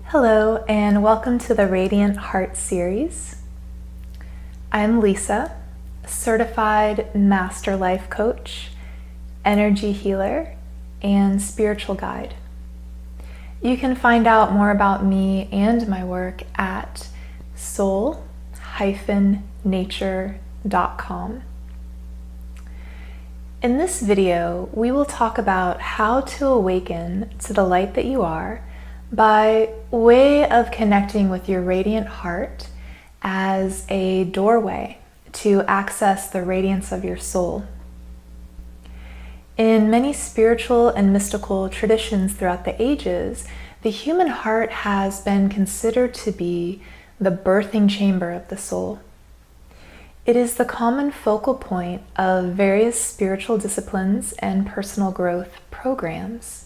Hello, and welcome to the Radiant Heart series. I'm Lisa, certified master life coach, energy healer, and spiritual guide. You can find out more about me and my work at soul-nature.com. In this video, we will talk about how to awaken to the light that you are by way of connecting with your radiant heart as a doorway to access the radiance of your soul. In many spiritual and mystical traditions throughout the ages, the human heart has been considered to be the birthing chamber of the soul. It is the common focal point of various spiritual disciplines and personal growth programs.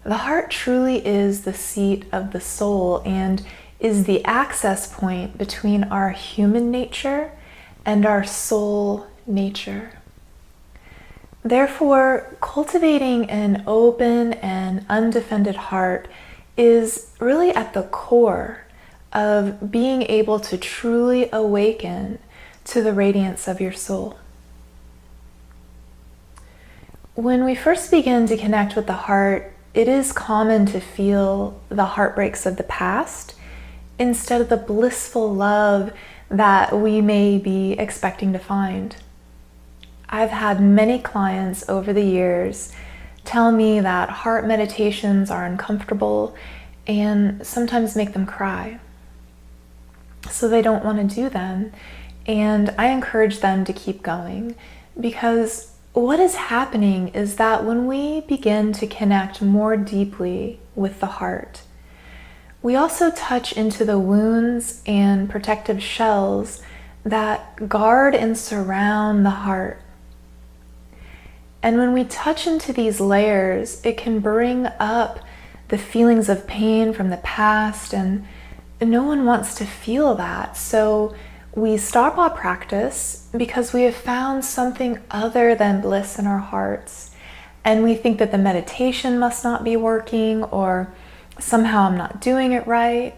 The heart truly is the seat of the soul and is the access point between our human nature and our soul nature. Therefore, cultivating an open and undefended heart is really at the core of being able to truly awaken to the radiance of your soul. When we first begin to connect with the heart, it is common to feel the heartbreaks of the past instead of the blissful love that we may be expecting to find. I've had many clients over the years tell me that heart meditations are uncomfortable and sometimes make them cry. So they don't want to do them, and I encourage them to keep going, because what is happening is that when we begin to connect more deeply with the heart, we also touch into the wounds and protective shells that guard and surround the heart. And when we touch into these layers, it can bring up the feelings of pain from the past, and no one wants to feel that. So we stop our practice because we have found something other than bliss in our hearts. And we think that the meditation must not be working, or somehow I'm not doing it right.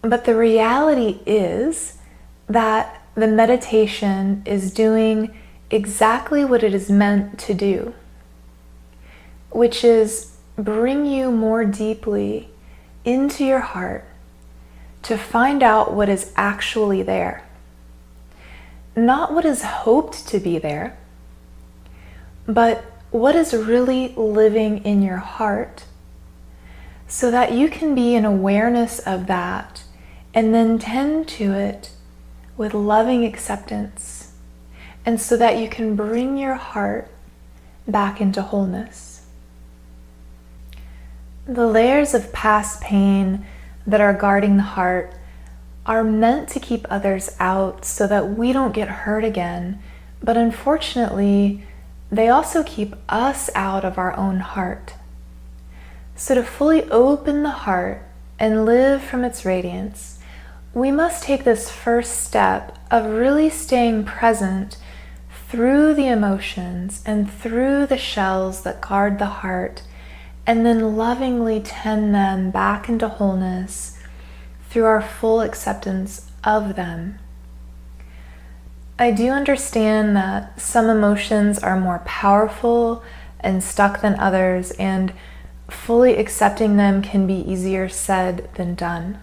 But the reality is that the meditation is doing exactly what it is meant to do, which is bring you more deeply into your heart to find out what is actually there. Not what is hoped to be there, but what is really living in your heart, so that you can be in awareness of that and then tend to it with loving acceptance, and so that you can bring your heart back into wholeness. The layers of past pain that are guarding the heart are meant to keep others out so that we don't get hurt again, but unfortunately, they also keep us out of our own heart. So to fully open the heart and live from its radiance, we must take this first step of really staying present through the emotions and through the shells that guard the heart, and then lovingly tend them back into wholeness through our full acceptance of them. I do understand that some emotions are more powerful and stuck than others, and fully accepting them can be easier said than done.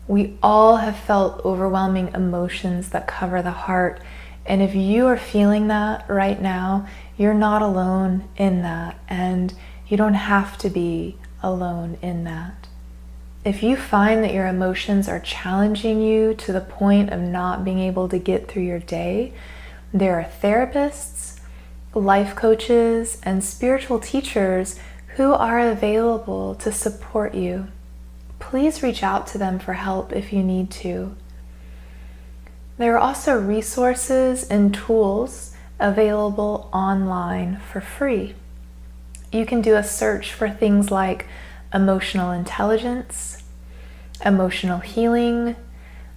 We all have felt overwhelming emotions that cover the heart, and if you are feeling that right now, you're not alone in that, and you don't have to be alone in that. If you find that your emotions are challenging you to the point of not being able to get through your day, there are therapists, life coaches, and spiritual teachers who are available to support you. Please reach out to them for help if you need to. There are also resources and tools available online for free. You can do a search for things like emotional intelligence, emotional healing,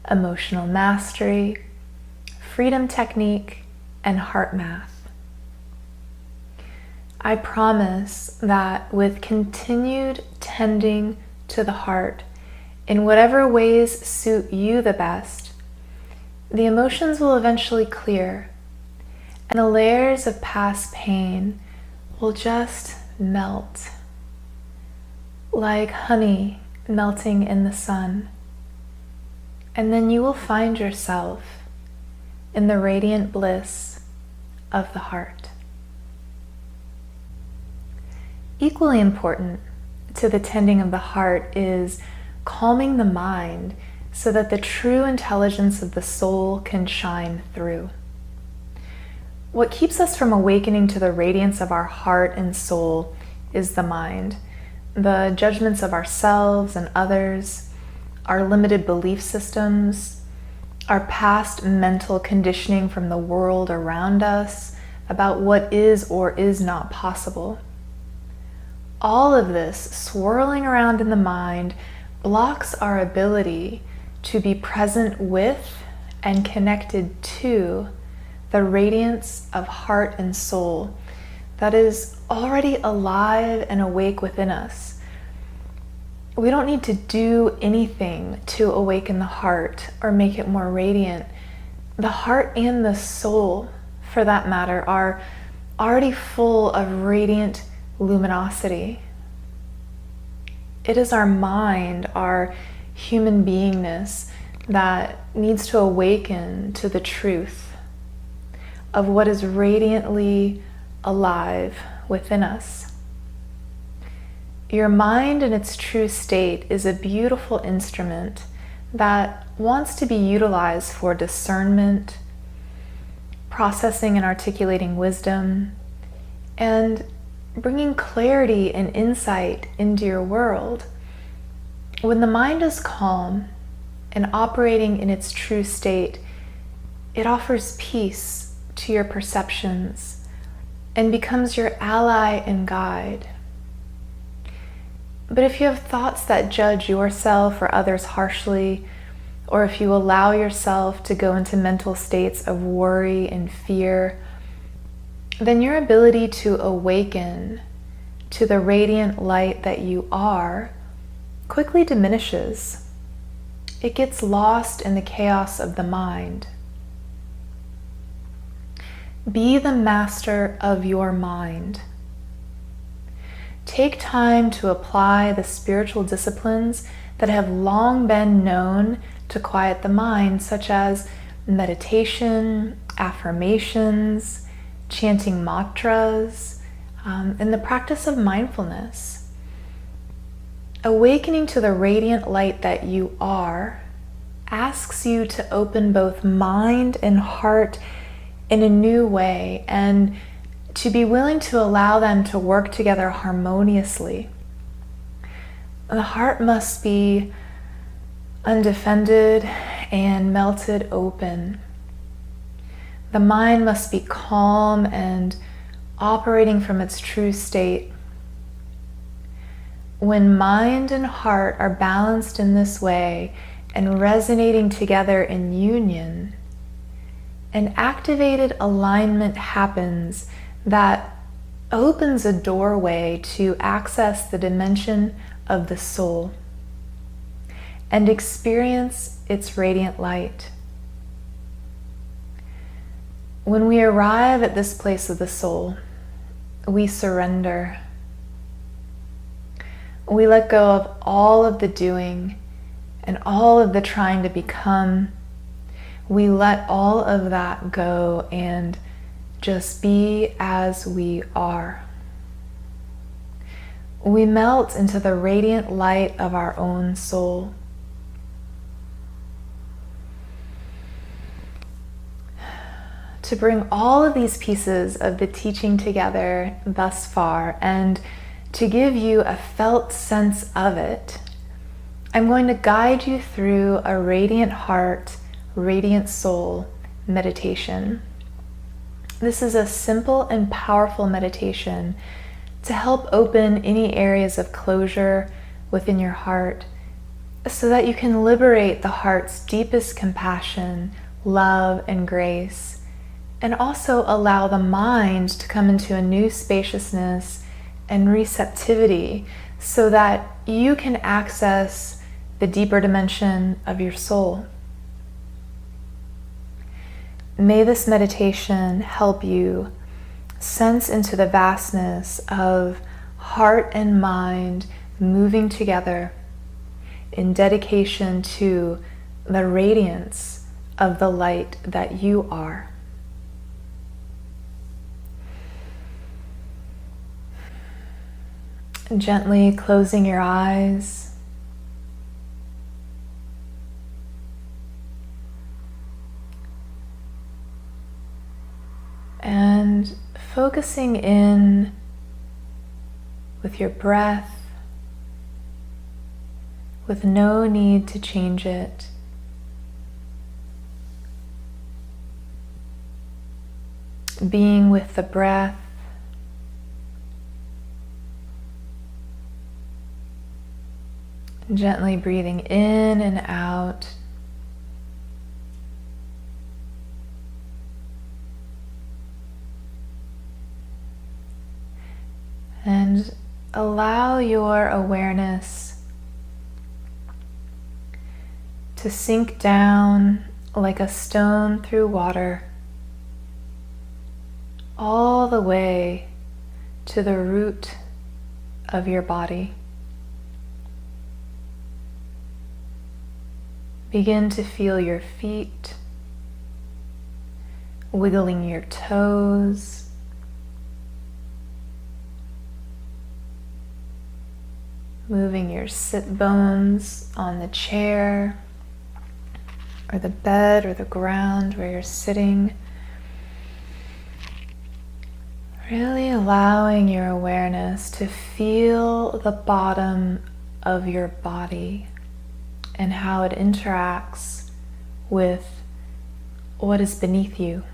emotional mastery, freedom technique, and heart math. I promise that with continued tending to the heart, in whatever ways suit you the best, the emotions will eventually clear, and the layers of past pain will just melt, like honey melting in the sun. And then you will find yourself in the radiant bliss of the heart. Equally important to the tending of the heart is calming the mind so that the true intelligence of the soul can shine through. What keeps us from awakening to the radiance of our heart and soul is the mind, the judgments of ourselves and others, our limited belief systems, our past mental conditioning from the world around us about what is or is not possible. All of this swirling around in the mind blocks our ability to be present with and connected to the radiance of heart and soul that is already alive and awake within us. We don't need to do anything to awaken the heart or make it more radiant. The heart and the soul, for that matter, are already full of radiant luminosity. It is our mind, our human beingness, that needs to awaken to the truth of what is radiantly alive within us. Your mind in its true state is a beautiful instrument that wants to be utilized for discernment, processing and articulating wisdom, and bringing clarity and insight into your world. When the mind is calm and operating in its true state, it offers peace to your perceptions and becomes your ally and guide. But if you have thoughts that judge yourself or others harshly, or if you allow yourself to go into mental states of worry and fear, then your ability to awaken to the radiant light that you are quickly diminishes. It gets lost in the chaos of the mind. Be the master of your mind. Take time to apply the spiritual disciplines that have long been known to quiet the mind, such as meditation, affirmations, chanting mantras, and the practice of mindfulness. Awakening to the radiant light that you are asks you to open both mind and heart in a new way, and to be willing to allow them to work together harmoniously. The heart must be undefended and melted open. The mind must be calm and operating from its true state. When mind and heart are balanced in this way and resonating together in union, an activated alignment happens that opens a doorway to access the dimension of the soul and experience its radiant light. When we arrive at this place of the soul, we surrender. We let go of all of the doing and all of the trying to become. We let all of that go and just be as we are. We melt into the radiant light of our own soul. To bring all of these pieces of the teaching together thus far and to give you a felt sense of it, I'm going to guide you through a radiant heart, radiant soul meditation. This is a simple and powerful meditation to help open any areas of closure within your heart so that you can liberate the heart's deepest compassion, love, and grace And also allow the mind to come into a new spaciousness and receptivity so that you can access the deeper dimension of your soul. May this meditation help you sense into the vastness of heart and mind moving together in dedication to the radiance of the light that you are. Gently closing your eyes. And focusing in with your breath, with no need to change it. Being with the breath, gently breathing in and out. And allow your awareness to sink down like a stone through water, all the way to the root of your body. Begin to feel your feet, wiggling your toes, moving your sit bones on the chair or the bed or the ground where you're sitting. Really allowing your awareness to feel the bottom of your body and how it interacts with what is beneath you,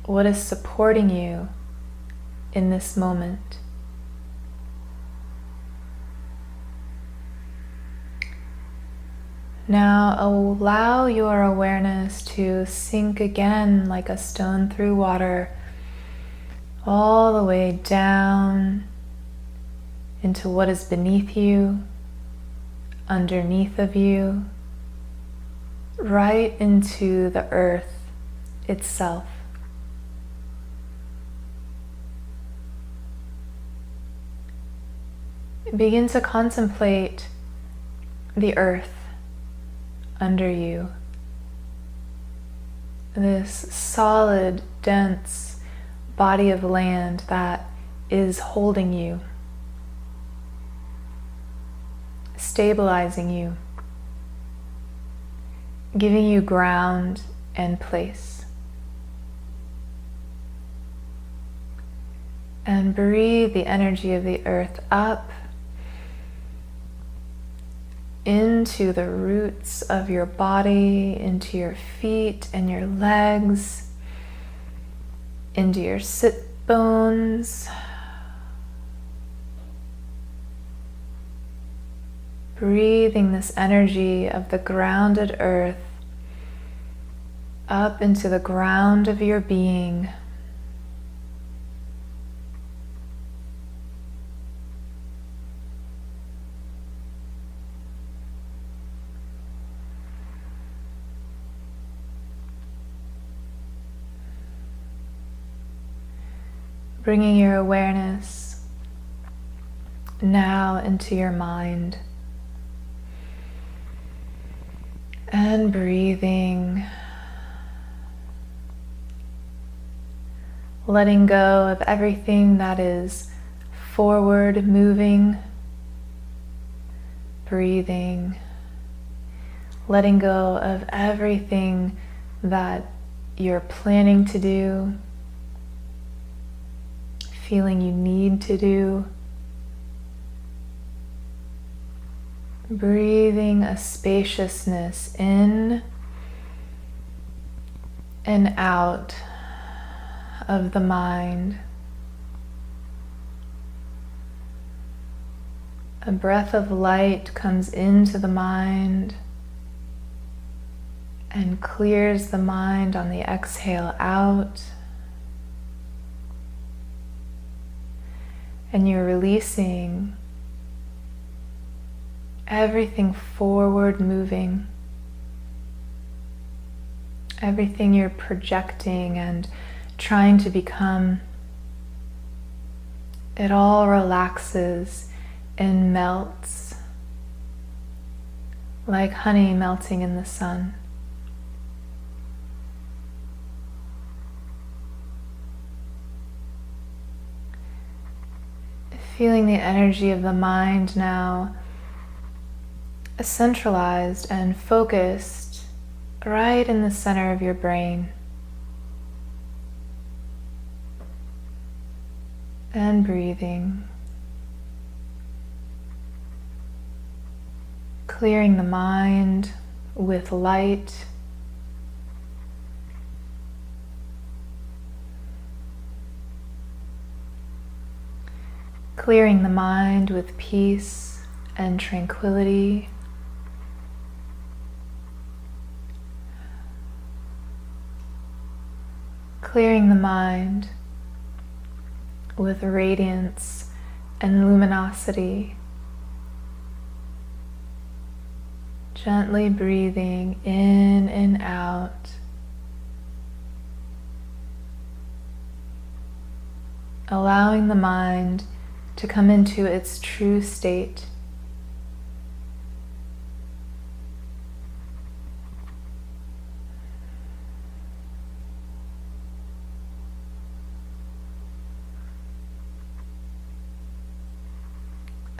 what is supporting you in this moment. Now allow your awareness to sink again like a stone through water, all the way down into what is beneath you, underneath of you, right into the earth itself. Begin to contemplate the earth under you, this solid, dense body of land that is holding you, stabilizing you, giving you ground and place. And breathe the energy of the earth up into the roots of your body, into your feet and your legs, into your sit bones. Breathing this energy of the grounded earth up into the ground of your being. Bringing your awareness now into your mind. And breathing, letting go of everything that is forward moving, breathing, letting go of everything that you're planning to do, feeling you need to do. Breathing a spaciousness in and out of the mind. A breath of light comes into the mind and clears the mind on the exhale out. And you're releasing everything forward moving, everything you're projecting and trying to become. It all relaxes and melts like honey melting in the sun. Feeling the energy of the mind now centralized and focused right in the center of your brain. And breathing. Clearing the mind with light. Clearing the mind with peace and tranquility. Clearing the mind with radiance and luminosity. Gently breathing in and out. Allowing the mind to come into its true state.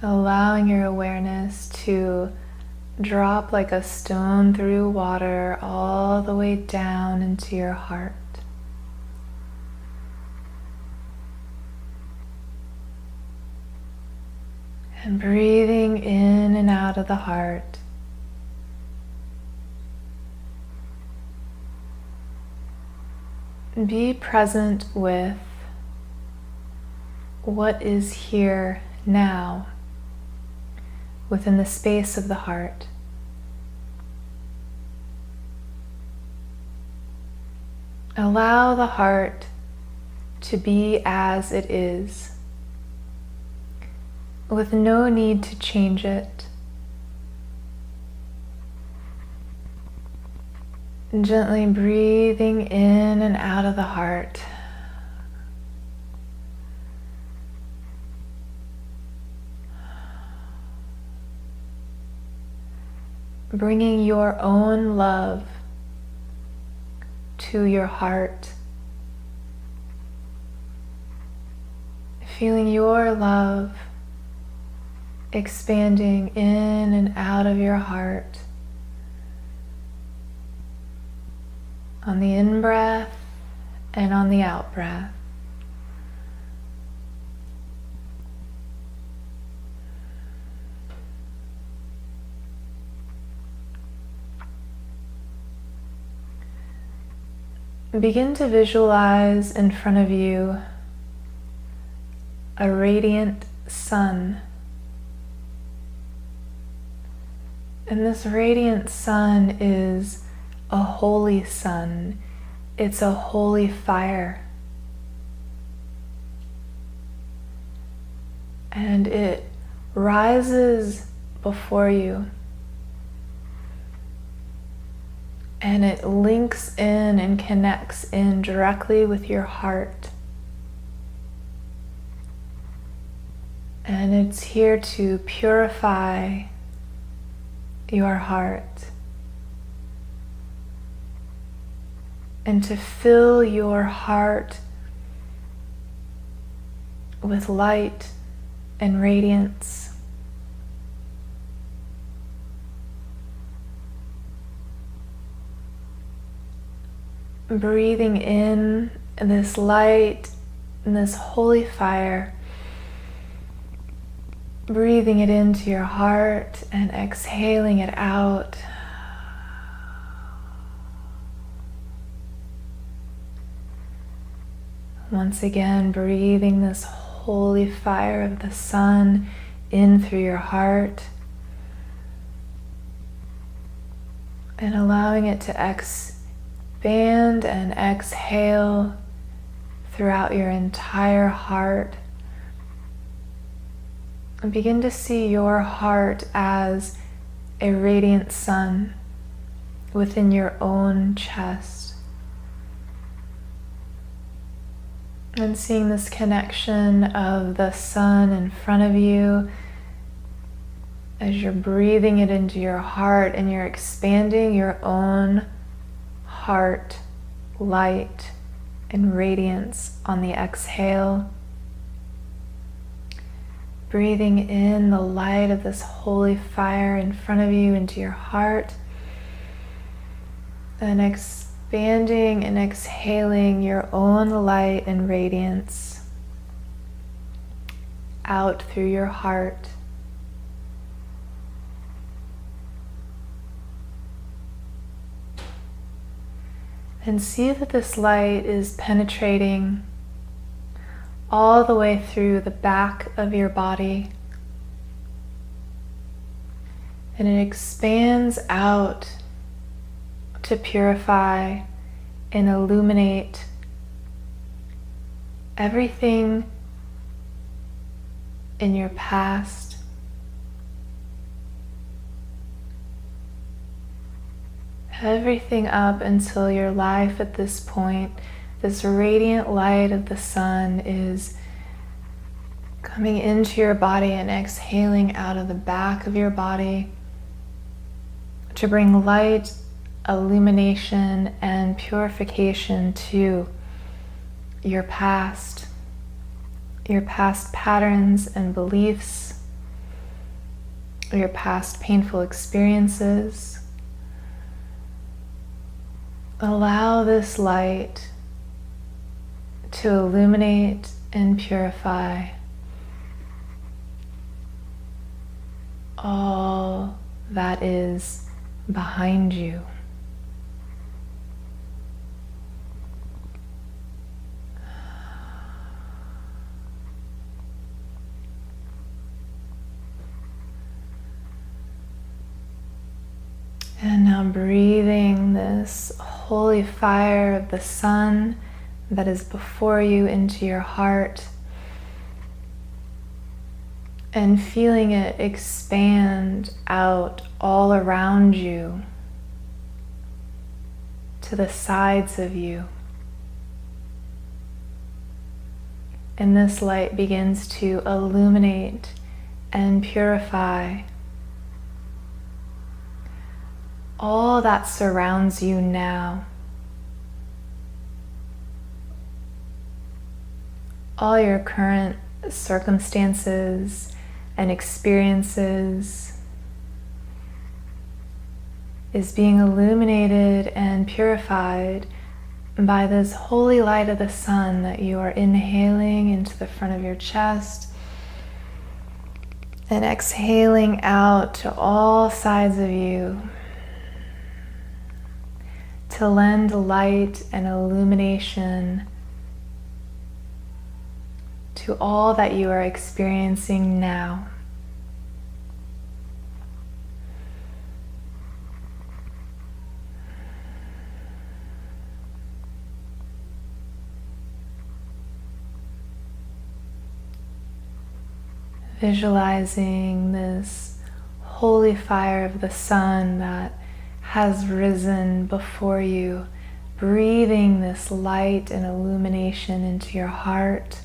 Allowing your awareness to drop like a stone through water all the way down into your heart. And breathing in and out of the heart. Be present with what is here now within the space of the heart. Allow the heart to be as it is, with no need to change it. Gently breathing in and out of the heart. Bringing your own love to your heart. Feeling your love expanding in and out of your heart. On the in-breath and on the out-breath. Begin to visualize in front of you a radiant sun. And this radiant sun is a holy sun. It's a holy fire. And it rises before you. And it links in and connects in directly with your heart. And it's here to purify your heart and to fill your heart with light and radiance. Breathing in this light and this holy fire, breathing it into your heart and exhaling it out. Once again, breathing this holy fire of the sun in through your heart, and allowing it to expand and exhale throughout your entire heart. And begin to see your heart as a radiant sun within your own chest. And seeing this connection of the sun in front of you as you're breathing it into your heart, and you're expanding your own heart light and radiance on the exhale. Breathing in the light of this holy fire in front of you into your heart, and expanding and exhaling your own light and radiance out through your heart. And see that this light is penetrating all the way through the back of your body, and it expands out to purify and illuminate everything in your past, everything up until your life at this point. This radiant light of the sun is coming into your body and exhaling out of the back of your body to bring light, illumination, and purification to your past patterns and beliefs, your past painful experiences. Allow this light to illuminate and purify all that is behind you. And now breathing this holy fire of the sun that is before you into your heart, and feeling it expand out all around you to the sides of you. And this light begins to illuminate and purify all that surrounds you now. All your current circumstances and experiences is being illuminated and purified by this holy light of the sun that you are inhaling into the front of your chest and exhaling out to all sides of you to lend light and illumination to all that you are experiencing now. Visualizing this holy fire of the sun that has risen before you, breathing this light and illumination into your heart.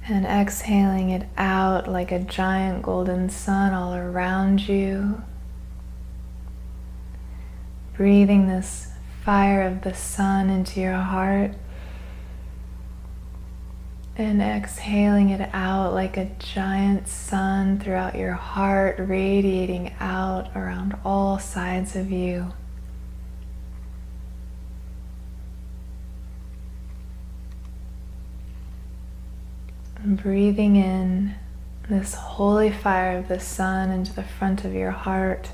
And exhaling it out like a giant golden sun all around you. Breathing this fire of the sun into your heart. And exhaling it out like a giant sun throughout your heart, radiating out around all sides of you. And breathing in this holy fire of the sun into the front of your heart.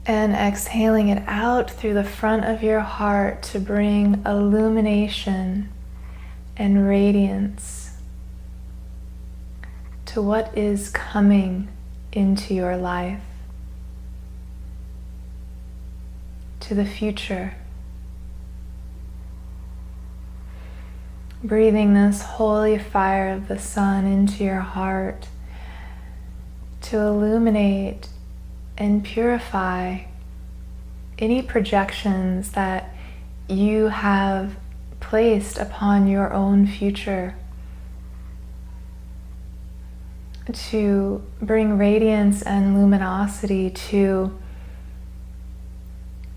And exhaling it out through the front of your heart to bring illumination and radiance to what is coming into your life, to the future. Breathing this holy fire of the sun into your heart to illuminate and purify any projections that you have placed upon your own future, to bring radiance and luminosity to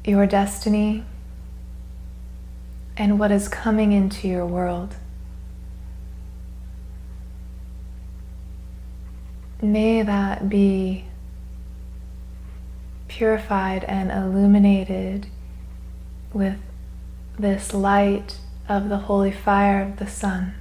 your destiny and what is coming into your world. May that be purified and illuminated with this light of the holy fire of the sun.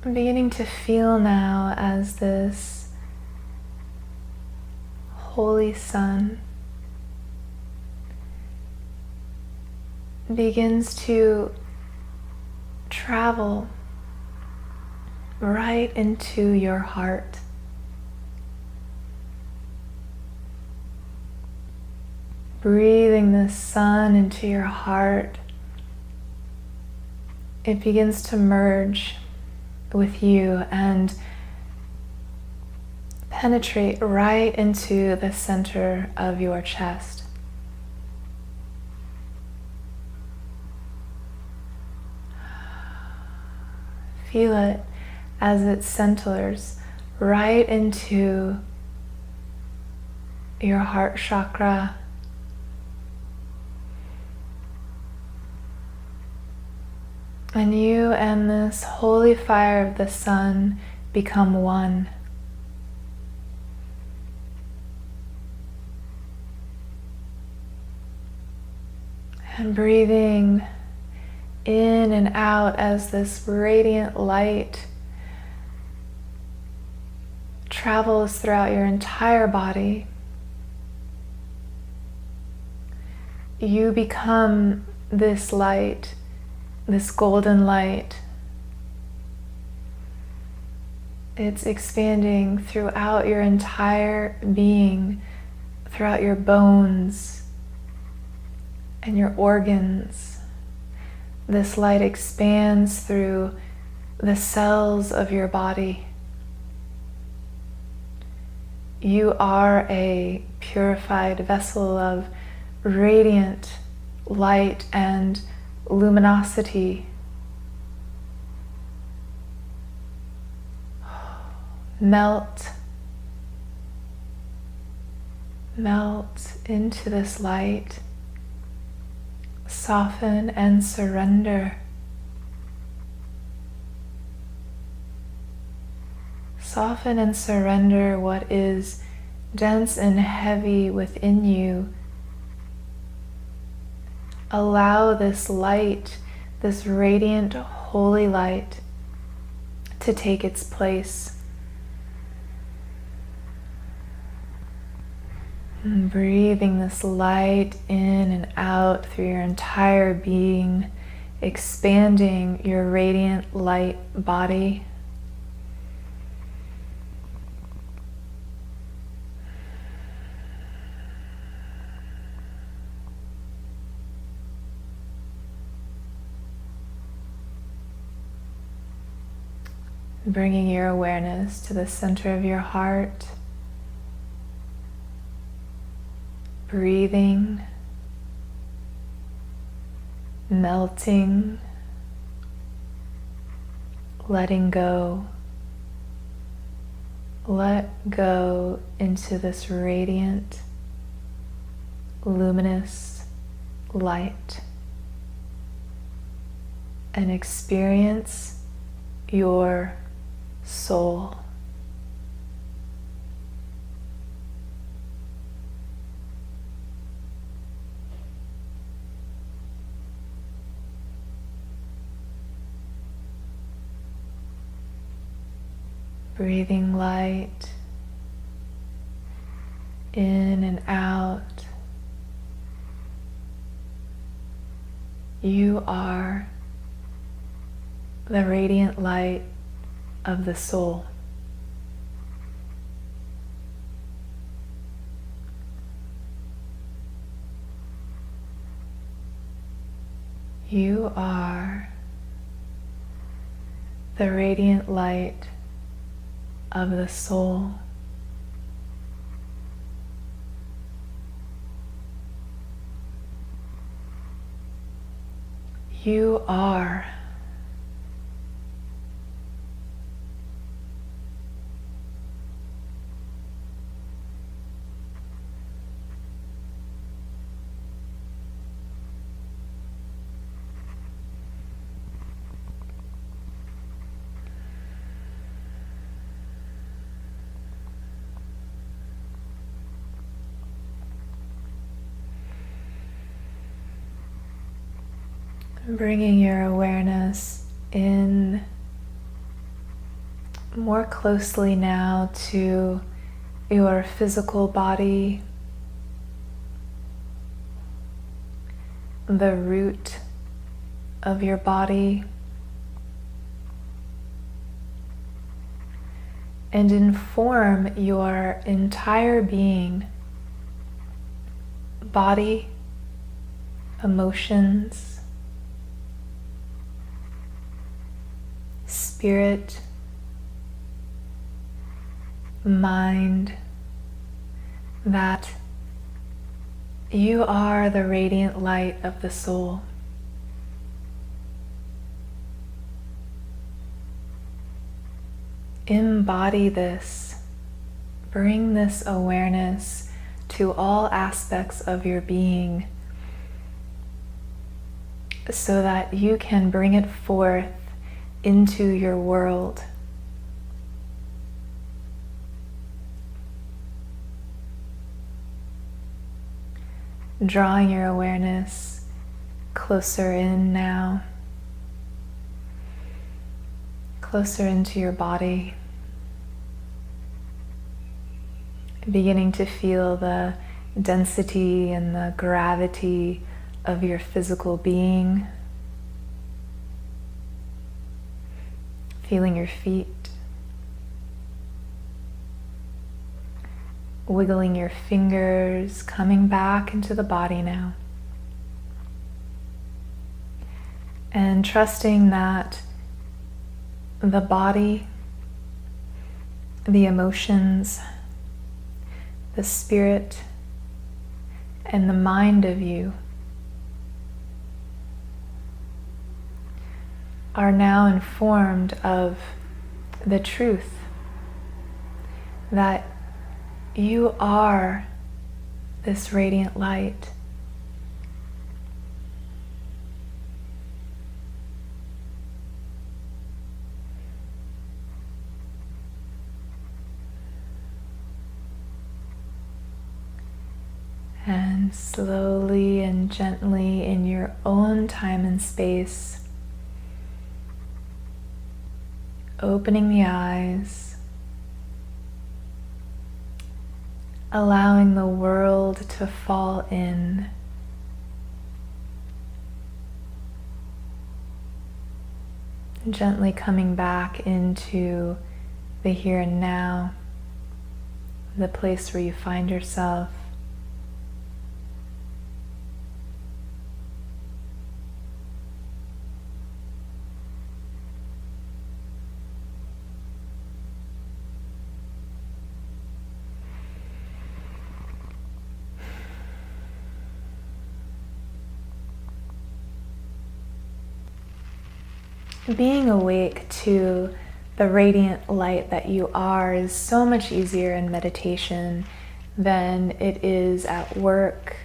I'm beginning to feel now as this holy sun begins to travel right into your heart. Breathing the sun into your heart, it begins to merge with you and penetrate right into the center of your chest. Feel it as it centers right into your heart chakra. And you and this holy fire of the sun become one. And breathing in and out as this radiant light travels throughout your entire body. You become this light, this golden light. It's expanding throughout your entire being, throughout your bones and your organs. This light expands through the cells of your body. You are a purified vessel of radiant light and luminosity. Melt into this light. Soften and surrender. Soften and surrender what is dense and heavy within you. Allow this light, this radiant, holy light, to take its place. And breathing this light in and out through your entire being, expanding your radiant light body. Bringing your awareness to the center of your heart. Breathing, melting, letting go. Let go into this radiant, luminous light and experience your soul. Breathing light in and out. You are the radiant light of the soul. You are the radiant light of the soul. You are bringing your awareness in more closely now to your physical body, the root of your body, and inform your entire being, body, emotions, spirit, mind, that you are the radiant light of the soul. Embody this. Bring this awareness to all aspects of your being so that you can bring it forth into your world. Drawing your awareness closer in now, closer into your body, beginning to feel the density and the gravity of your physical being. Feeling your feet, wiggling your fingers, coming back into the body now. And trusting that the body, the emotions, the spirit, and the mind of you are now informed of the truth that you are this radiant light. And slowly and gently, in your own time and space, opening the eyes, allowing the world to fall in. Gently coming back into the here and now, the place where you find yourself. Being awake to the radiant light that you are is so much easier in meditation than it is at work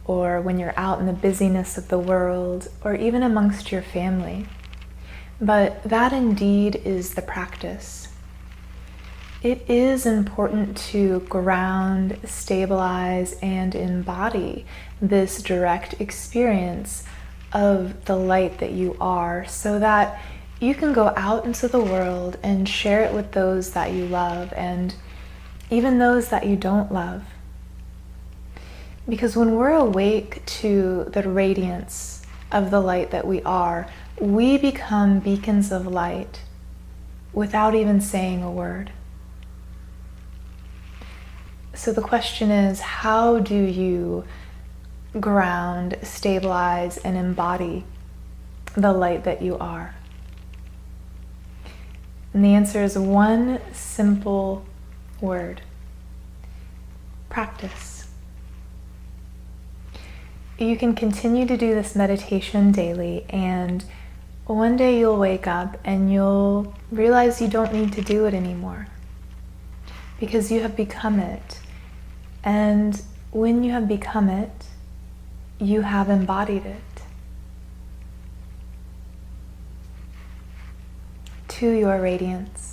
or when you're out in the busyness of the world or even amongst your family. But that indeed is the practice. It is important to ground, stabilize, and embody this direct experience of the light that you are, so that you can go out into the world and share it with those that you love and even those that you don't love. Because when we're awake to the radiance of the light that we are, we become beacons of light without even saying a word. So the question is, how do you ground, stabilize, and embody the light that you are? And the answer is one simple word: practice. You can continue to do this meditation daily, and one day you'll wake up and you'll realize you don't need to do it anymore because you have become it. And when you have become it, you have embodied it. To your radiance.